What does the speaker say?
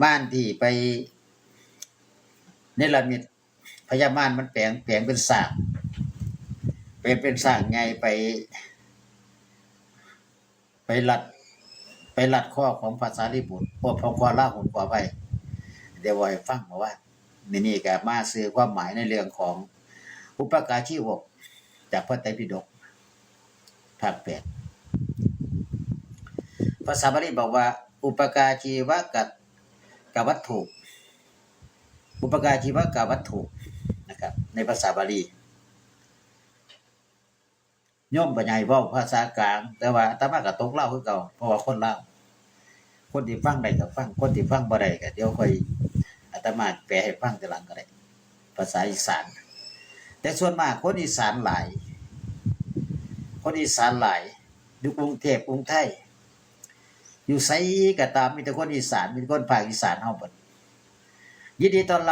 ม่านที่ไปเนรมิตพญาม่านมันแปลงเป็นสร้างเป็นสร้างไงไปลัดข้อของภาษาลิบุตรพวกพอล่าหุ่นกว่าไปเดี๋ยวไว้ฟังมาว่านี่ก็มาสื่อความหมายในเรื่องของอุปการชีวกจากพระไตรปิฎกภาค8ภาษาบาลีบอกว่าอุปการชีวะกับวัตถุอุปการชีวะกับวัตถุนะครับในภาษาบาลีโยมปัญญาเว้าภาษากลางแต่ว่าอาตมาก็ตกลาวคือเก่าเพราะว่าคนลาวคนที่ฟังได้ก็ฟังคนที่ฟังบ่ได้ก็เดี๋ยวค่อยอาตมาแปลให้ฟังทีหลังก็ได้ภาษาอีสานแต่ส่วนมากคนอีสานหลายอยู่กรุงเทพกรุงไทยอยู่ไสก็ตามมีแต่คนอีสานมีคนภาคอีสานเฮาเบิดยินดีต้อนรับ